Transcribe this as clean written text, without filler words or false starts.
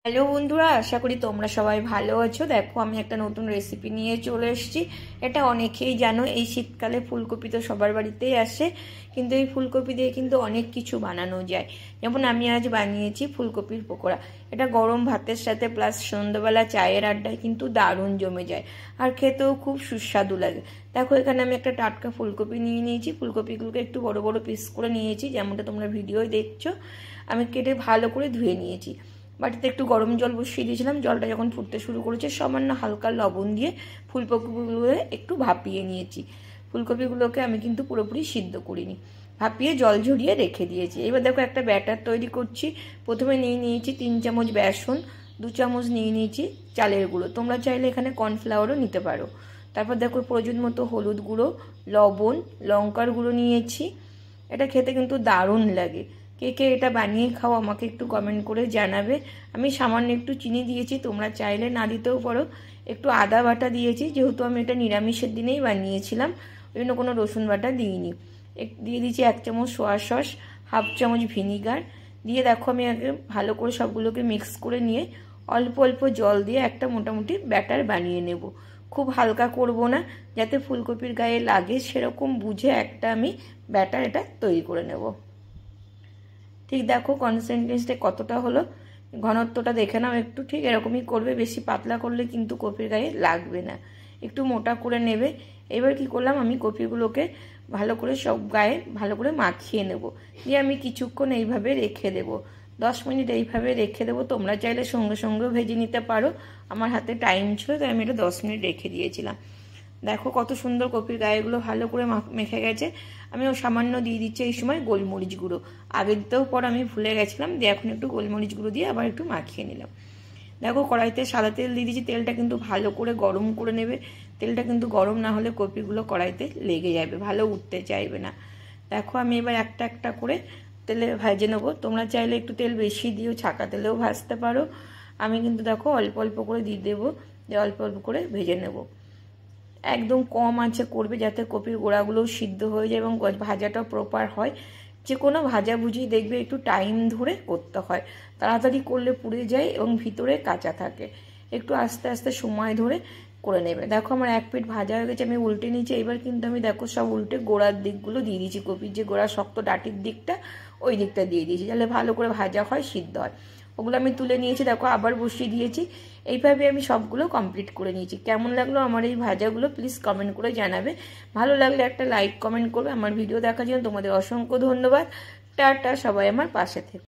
Hello বন্ধুরা, আশা করি তোমরা সবাই ভালো আছো। দেখো আমি একটা নতুন রেসিপি নিয়ে চলে এসেছি। এটা অনেকেই জানো, এই শীতকালে ফুলকপি তো সবার বাড়িতেই আসে, কিন্তু এই ফুলকপি দিয়ে কিন্তু অনেক কিছু বানানো যায়। যেমন আমি আজ বানিয়েছি ফুলকপির পকোড়া। এটা গরম ভাতের সাথে প্লাস সন্ধ্যাবেলা চায়ের আড্ডায় কিন্তু দারুণ জমে যায়, আর খেতেও খুব সুস্বাদু লাগে। দেখো এখানে আমি একটা টাটকা ফুলকপি নিয়ে নিয়েছি। ফুলকপিগুলোকে একটু বড় বড় পিস করে নিয়েছি, যেমনটা তোমরা ভিডিওয় দেখছো। আমি কেটে ভালো করে ধুয়ে নিয়েছি। বাটিতে একটু গরম জল বসিয়ে দিয়েছিলাম। জলটা যখন ফুটতে শুরু করেছে, সামান্য হালকা লবণ দিয়ে ফুলকপিগুলো একটু ভাপিয়ে নিয়েছি। ফুলকপিগুলোকে আমি কিন্তু পুরোপুরি সিদ্ধ করিনি, ভাপিয়ে জল ঝরিয়ে রেখে দিয়েছি। এবার দেখো একটা ব্যাটার তৈরি করছি। প্রথমে নিয়ে নিয়েছি 3 চামচ বেসন, 2 চামচ নিয়ে নিয়েছি চালের গুঁড়ো। তোমরা চাইলে এখানে কর্নফ্লাওয়ারও নিতে পারো। তারপর দেখো প্রয়োজন মতো হলুদ গুঁড়ো, লবণ, লঙ্কার গুঁড়ো নিয়েছি। এটা খেতে কিন্তু দারুণ লাগে। কে কে এটা বানিয়ে খাও আমাকে একটু কমেন্ট করে জানাবে। আমি সামান্য একটু চিনি দিয়েছি, তোমরা চাইলে না দিতেও পারো। একটু আদা বাটা দিয়েছি, যেহেতু আমি এটা নিরামিষের দিনেই বানিয়েছিলাম, ওই জন্য কোনো রসুন বাটা দিইনি। দিয়ে দিয়েছি 1 চামচ সোয়া সস, 1/2 চামচ ভিনিগার দিয়ে দেখো আমি আগে ভালো করে সবগুলোকে মিক্স করে নিয়ে অল্প অল্প জল দিয়ে একটা মোটামুটি ব্যাটার বানিয়ে নেব। খুব হালকা করব না, যাতে ফুলকপির গায়ে লাগে সেরকম বুঝে একটা আমি ব্যাটার এটা তৈরি করে নেব। ঠিক দেখো কনসিস্টেন্সিটা কতটা হলো, ঘনত্বটা দেখে নাও একটু। ঠিক এরকমই করবে, বেশি পাতলা করলে কিন্তু কপির গায়ে লাগবে না, একটু মোটা করে নেবে। এবার কি করলাম, আমি কপিগুলোকে ভালো করে সব গায়ে ভালো করে মাখিয়ে নেব। দিয়ে আমি কিছুক্ষণ এইভাবে রেখে দেব, 10 মিনিট এইভাবে রেখে দেবো। তোমরা চাইলে সঙ্গে সঙ্গেও ভেজে নিতে পারো, আমার হাতে টাইম ছিল তাই আমি এটা 10 মিনিট রেখে দিয়েছিলাম। দেখো কত সুন্দর কপির গায়েগুলো ভালো করে মেখে গেছে। আমি সামান্য দিয়ে দিচ্ছি এই সময় গোলমরিচ গুঁড়ো। আগে দিতেও পর আমি ভুলে গেছিলাম, দিয়ে এখন একটু গোলমরিচ গুঁড়ো দিয়ে আবার একটু মাখিয়ে নিলাম। দেখো কড়াইতে সাদা তেল দিয়ে দিচ্ছি। তেলটা কিন্তু ভালো করে গরম করে নেবে। তেলটা কিন্তু গরম না হলে কপিগুলো কড়াইতে লেগে যাবে, ভালো উঠতে চাইবে না। দেখো আমি এবার একটা একটা করে তেলে ভেজে নেবো। তোমরা চাইলে একটু তেল বেশি দিও, ছাকা তেলেও ভাজতে পারো। আমি কিন্তু দেখো অল্প অল্প করে দিয়ে দেবো, দিয়ে অল্প অল্প করে ভেজে নেবো। একদম কম আঁচে করবে, যাতে কপির গোড়াগুলোও সিদ্ধ হয়ে যায় এবং ভাজাটাও প্রপার হয়। যে কোনো ভাজাভুজি দেখবে একটু টাইম ধরে করতে হয়, তাড়াতাড়ি করলে পুড়ে যায় এবং ভিতরে কাঁচা থাকে। একটু আস্তে আস্তে সময় ধরে করে নেবে। দেখো আমার এক পিঠ ভাজা হয়ে গেছে, আমি উল্টে নিয়েছি। এবার কিন্তু আমি দেখো সব উল্টে গোড়ার দিকগুলো দিয়ে দিয়েছি। কপির যে গোড়া শক্ত ডাটির দিকটা, ওই দিকটা দিয়ে দিয়েছি, তাহলে ভালো করে ভাজা হয়, সিদ্ধ হয়। ওগুলো আমি তুলে নিয়েছি। দেখো আবার বসিয়ে দিয়েছি। এইভাবে আমি সবগুলো কমপ্লিট করে নিয়েছি। কেমন লাগলো আমার এই ভাজাগুলো প্লিজ কমেন্ট করে জানাবে। ভালো লাগলে একটা লাইক কমেন্ট করবে। আমার ভিডিও দেখার জন্য তোমাদের অসংখ্য ধন্যবাদ। টাটা, সবাই আমার পাশে থেকে।